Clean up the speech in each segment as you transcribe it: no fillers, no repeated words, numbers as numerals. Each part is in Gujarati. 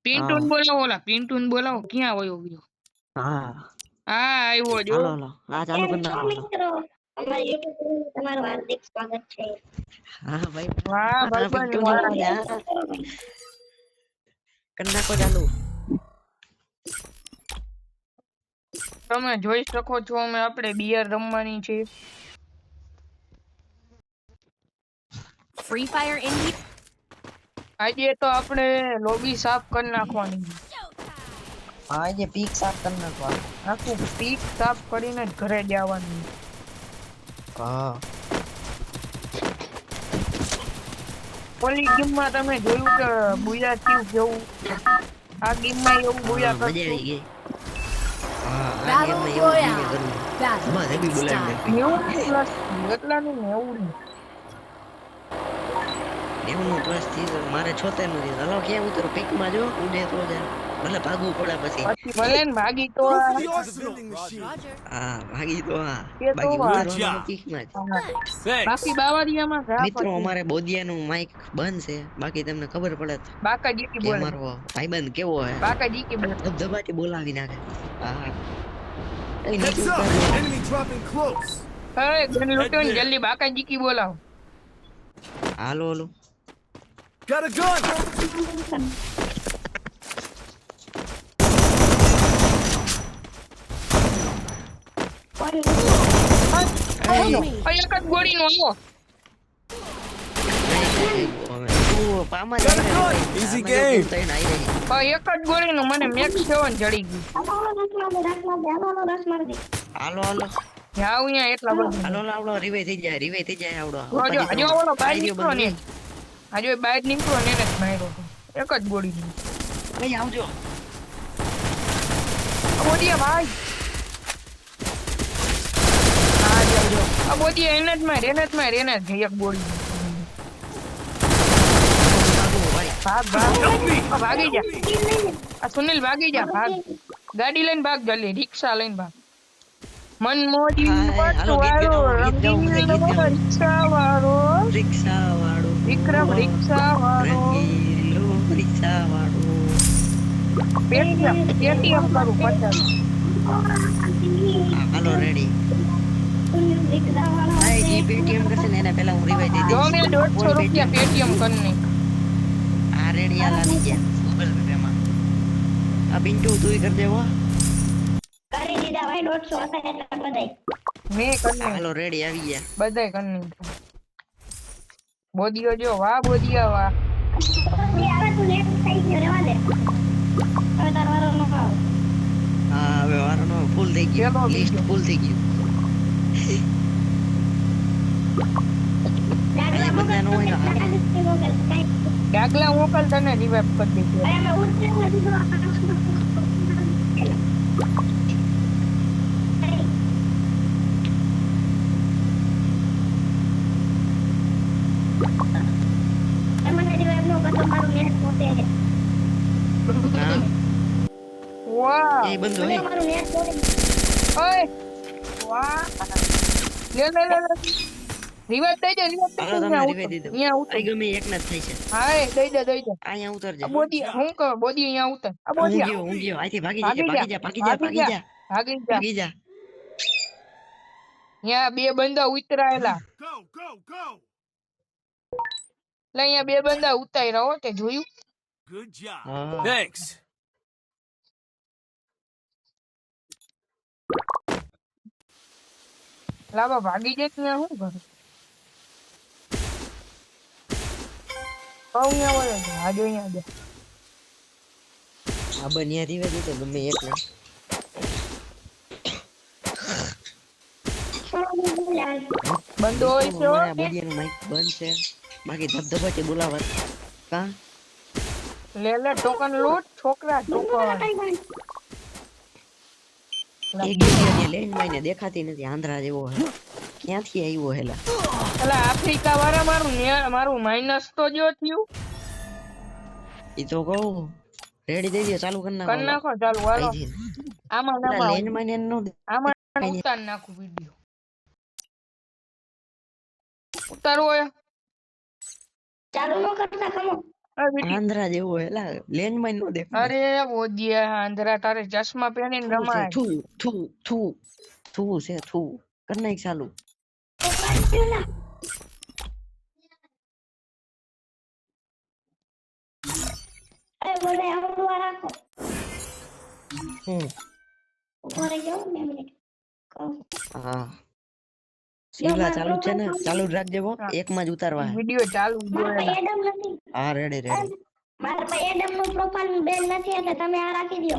પિન્ટુ ને બોલાવો, ઓલા પિન્ટુ ને બોલાવો. ક્યાં વયો ગયો? હા હા આવ્યો જો. હાલો હાલો આ ચાલુ કરી નાખો. મિત્રો અમારી YouTube ચેનલ તમારું હાર્દિક સ્વાગત છે. હા ભાઈ વાહ પિન્ટુ ભાઈબંધ ને વાહ. કરી નાખો ચાલુ. તમે જોઈ શકો છો અમે આપણે બિયર રમવાની છે. Free Fire Indie. આજે તો આપણે લોબી સાફ કરી નાખવાની. હા જે પીક સાફ કરી નાખો. આખું પીક સાફ કરીને જ ઘરે જવાનું. હા ઓલી ગેમમાં તમે જોયું કે બુયા થયું કેવું? આ ગેમમાં એવું બુયા મજા કરતું. આવી ગઈ. હા આ Battle ગેમમાં એવું Royale. જોઈએ કરવું. Battle બસ હેવી બોલાવી નાખી. 90 પ્લસ એટલાનું 90. 90 પ્લસ થી તો મારે 76 નું થયું. હાલો ક્યાં ઉતરો પીક માં જો ઉડે તો જા. ભલે ભાગવું પડે પછી. પછી ભલે ને ભાગી તો હા ભાગી તો હા કે તો બાકી ઉડવાનું પીક માં જ. બાકી બાવરિયામાં ઘા મિત્રો પછી અમારે બોધિયાનું માઇક બંધ છે બાકી તમને ખબર પડે બાકા જીકી કે બોલે. અમારો ભાઈબંધ કેવો હે બાકા જીકી બોલે. ધબધબાટી બોલાવી નાખે. હા કઈ Heads નીચે up! ઉતાર લો. Enemy dropping close. હે ગન લૂટો ને જલ્દી બાકા જીકી બોલાવો. હાલો હાલો Got a gun! એક જ ગોળીનો આવો. તું પામાં Got a gun! Easy game. એક જ ગોળીનો મને મેક્સ 7 જડી ગયું. હાલો હાલો જાવ અહીંયા એટલા બધા. હાલો આવડો રિવે થઈ જાય આવડો જો આજે ઓલો બહાર આઈડિયો નીકળો ને. બંધ આજે બહાર નીકળો ને એને જ માર્યો. એક જ ગોળીનો. કઈ આવજો. બોડીએ ભાઈ. હા જો આ બોડીએ એને જ માર એક ગોળી. ભાગ ભાગ આ ભાગી જા. આ સુનિલ ભાગી જા ભાગ. ગાડી લઈને ભાગ જલ્દી રિક્ષા લઈને ભાગ. મન મોજી હાલો ગીત ગાઓ, ગીત ગાઓ, મને ગીત ગાઓ. રિક્ષા વાળો રિક્ષા વાળો વિક્રમ રિક્ષા વાળો રંગીલો રિક્ષા વાળો. પેટીએમ કરું 50. હાલો રેડી. આ જે પેટીએમ કરશે ને એના પહેલા હું રિવાઈ દઈ જો દઈશ. મેં 150 રૂપિયા પેટીએમ કરી. આ રેડી હાલ આવી ગયા ગૂગલ પે માં. આ પિન્ટુ તુંય કરી દેવો. કરી દીધા ભાઈ 150 હતા એટલે બધાય. મેં કરી હાલો રેડી આવી ગયા. બધાય કરી. બોડીઓ જો વાહ બોડીયા વાહ. હવે તું લેટ થઈ ગયો રેવા દે. હવે તાર વારો ન ખાવ. હા હવે વારનો ફૂલ થઈ ગયો. ચલો, લિસ્ટ બીજો. ફૂલ થઈ ગયું. ડાગલા બધા મોકલ નો હોય ને હાલ. ડાગલા મોકલ તને રિવાઇવ કરી દે. અરે અમે ઉતરેલા દીધો. મને રિવાઇવ નો કરતો મારું નેટ પોતે છે. હા વાહ એ બંધો હે. મારું નેટ પોતે. ઓય વાહ લે રિવાઇવ દઈ દે હાલો તમને રિવાઈ દીધો. અહીંયા ઉતર. આ ગમે એક ના જ થાય છે. હા એ દઈ દે અહીંયા ઉતરજે. આ બોડી હું કહું બોડી અહીંયા ઉતર. આ હું બોડી ગયો અહીંથી ભાગી ભાગી જા. જા ભાગી જા ભાગી જા ભાગી જા. અહીંયા બે બંદા ઉતરાયેલા. Go, go, go! એટલે અહીંયા બે બંદા ઉતાર્યા હો તે જોયું. Good job. હા. Thanks. લાવા ભાગી જાય ત્યાં શું કરું? અહીંયા વળે છે આજો અહીંયા દે. આ બન્યા રિવાઈ દીધો ગમે એક ના. બંધો હોય છે હો. મારા બોડિયાનું માઇક બંધ છે. બાકી ધબધબાટી બોલાવત. કા લે ટોકન લૂટ છોકરા ટોકન. એક જગ્યાએ લેન્ડ માઈને દેખાતી નથી. આંધ્રા જેવો હે. ક્યાંથી આવ્યો હેલા? એટલે આફ્રિકા વાળા મારું માઇનસ તો જો થયું. ઈ તો કહું રેડી થઈ ગયો ચાલુ કરી કર નાખો ચાલુ હાલો. આમાં લેન્ડ નામાં માઈને નો આમાં ઉતાર નાખું વિડિયો. ઉતારવો હોય ચાલુ ન કરતા ખમો. અરે બેટી, આંધ્રા જેવો એલા લેન્ડમાઇન નો દેખાય. અરે બોડિયા આંધળા તારે ચશ્મા પહેરીને થુ છે રમાય. થુ થુ થુ થુ છે થુ કર નાખ ચાલુ. અરે બોલે હળવા રાખો. હું ઉભો રહી જાઓ 2 મિનિટ. કહું. હા શિવલા ચાલુ જ છે ને, ચાલુ જ રાખજે બો, એકમાં જ ઉતારવા હે. વિડિયો ચાલુ મારા જોયેલા. પાસે એડમ નથી. હા રેડી રેડી. મારા પાસે એડમ નું પ્રોફાઇલ બેન નથી એટલે તમે આ રાખી દો.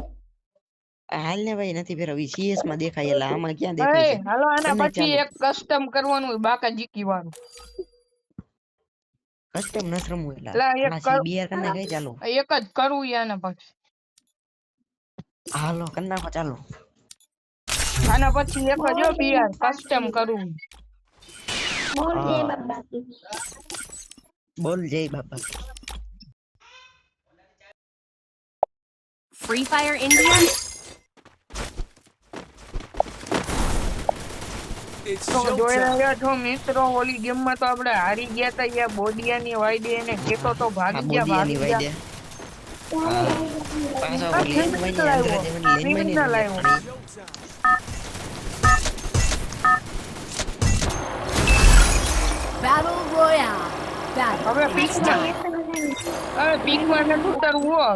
હાલ ને ભાઈ નથી ફેરવી, CS માં દેખાય એટલે આમાં ક્યાં અરે દેખાય છે. હાલો આના કર નાખ પછી ચાલુ. એક કસ્ટમ કરવાનું હોય બાકા જીકી વાળું. કસ્ટમ નથી રમવું એટલે લા, એક આ કર- CBR કર નાખ ચાલુ. એક જ કરવું ય આના પછી. હાલો કર નાખો ચાલુ. આના પછી એક જ બીઆર કસ્ટમ કરવું. બોલ જય હા. બાબા. બોલ જય બાબા. Free Fire India. It's તો જોઈ showtime. રહ્યા છો મિત્રો, ઓલી ગેમ માં તો આપણે હારી ગયા તા. યા બોડિયા ની વાઈડે એને કેતો તો આ ભાગી ગયા બોડિયાની ભાગી ગયા. વાઈડે પાછો આ લેન્ડમાઇન criminal આંધ્રા આવ્યો. જેવાની લેન્ડમાઇન criminal આવ્યો. Battle Royale. Battle. હવે પીકમાં હવે પીકમાં ને ઉતરવું હોય.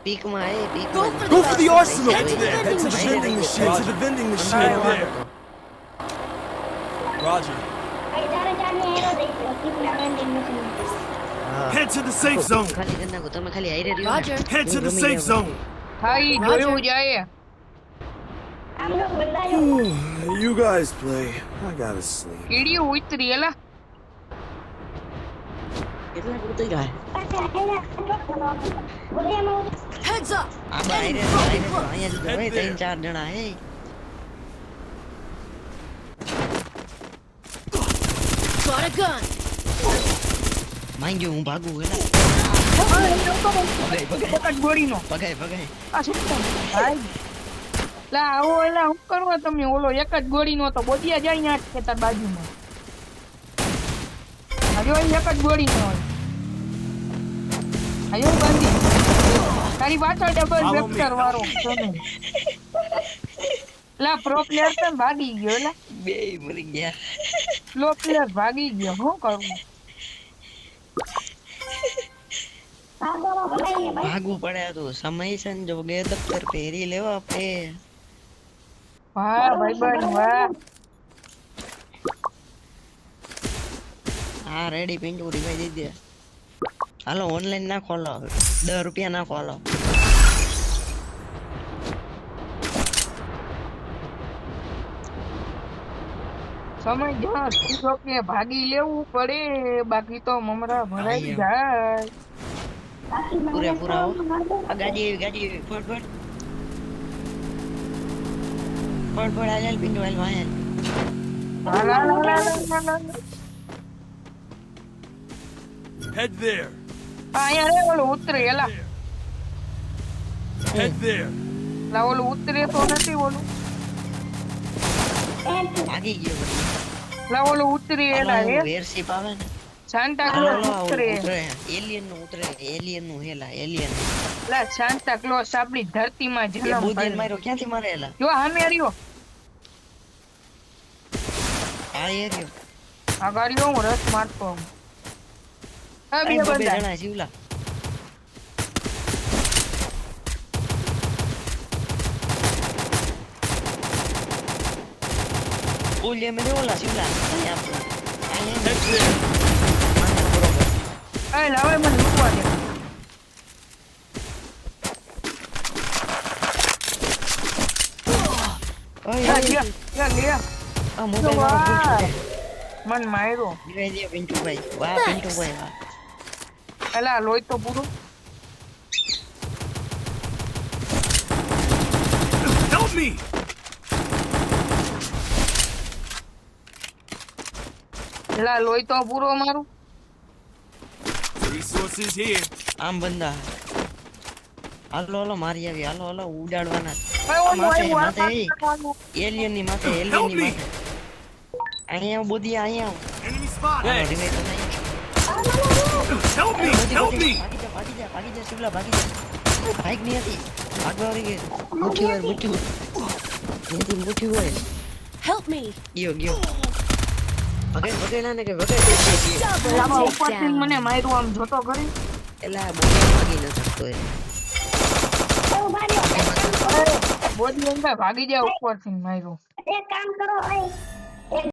પીકમાં એ Go પીકમાં for Go the for the arsenal. Head to the Head to the vending vending machine. machine. To the vending machine over there. Roger. Head to the safe zone. ખાલી કરી નાખો તમે, ખાલી હાઈરે રહ્યો ને. Roger. Head to હું the રમી safe જાઉં. zone. હા ઈ જોયું જાય. You guys play. I gotta sleep. કીડી ઉતરી એલા. કેટલા ઉતરી ગયા? Heads up. આ બા હાઈરે રહ્યો, હાઈરે રહ્યો. અહીંયા જ ઉભો રહે, 3-4 જણા હે. Got a gun. માંગ્યો હું ભાગું એલા. ભગાય ભગાય એક જ ગોળીનો. ભગાય ભગાય. આ શું કામ? ભાઈ. લા આવો એલા હું કરવા તમે ઓલો એક જ ગોળીનો તો બોડિયા જાય ન્યા જ છે તાર બાજુમાં. આજો એક જ ગોળીનો હોય. આયો બાંધી. તારી પાછળ ડબલ Follow me. વેક્ટર વાળો તમે. લા પ્રો પ્લેયર તો ભાગી ગયો લા. બેય મરી ગયા. સ્લો પ્લેયર ભાગી ગયો. શું કરું? ભાગવું પડે આ તો, સમય સંજોગે દફતર પહેરી લેવા પડે. વાહ ભાઈબંધ વાહ. હા રેડી પિન્ટુ રિવાઈ દઈ દે. હાલો ઓનલાઈન ના ખોલો, 10 રૂપિયા ના ખોલો. સમય જ્યાં સીધો કે ભાગી લેવું પડે, બાકી તો મમરા ભરાઈ જાય. પૂરેપૂરા હો. આ ગાડી આવી ફટ ફટ ફટ ફટ હાલ પિન્ટુ હાલ વાય. હાલ, હાલ, હાલ, હાલ, હાલ, હાલ. Head there. આ અહીંયા રે ઓલું ઉતરે એલા. Head there. લા ઓલું ઉતરે તો નથી ઓલું. ભાગી ગયો પછી. લા ઓલું ઉતરે એલા હાલો, હે. એરશિપ આવે ને. સાન્ટા હાલો, ક્લોઝ હાલો, ઉતરે. ઉતરે એલિયન નું ઉતરે, એલિયન નું હેલા એલિયન. લા સાન્ટા ક્લોઝ આપણી ધરતીમાં એ જન્મ બુદ્ધિન પામ્યો. માર્યો ક્યાંથી મારે એલા? જો સામે રહ્યો. આ એરિયો. આ ગાડીઓ હું રસ મારતો હું. આ બે અહીં બબે બંદા. જણા શિવલા. ઓલે મેં ઓલા શિવલા. અહીં આપણો. અહીં Head there. એ લાવે મને લૂંટવા દે. ઓય, લા, ઓય, લે, લે, લે. આ મોબાઈલ વાળો પૂછ્યો છે. મન માર્યો. ધીરે ધીરે પિન્ટુભાઈ. વાહ પિન્ટુભાઈ વાહ. એલા લોહી તો પૂરું. Help me. એલા લોહી તો પૂરો મારું. Resources here. આમ બંદા. હાલો હાલો મારી આવી, હાલો હાલો ઉડાડવાના. એ ઓલું માથે, આવ્યું, માથે, આ એ. પાછળ. એલિયન ની માથે, એલિયન Help ની me. માથે. અહીંયા આવ બોધી અહીંયા આવ. Enemy spotted. હાલો, revive બનાવી. ભાગી જા શિવલા ભાગી જા ભાગ નહીં હતી ભાગવા વાળી ગઈ મુઠ્ઠી હોય Help me. ગયો વગેલા ને કે વગે આમાં ઉપરથી જ મને માર્યું આમ જોતો કરી એલા ભાગી ન શકતો એ બોડી અંદર ભાગી જાય ઉપરથી માર્યું એક કામ કરો ભાઈ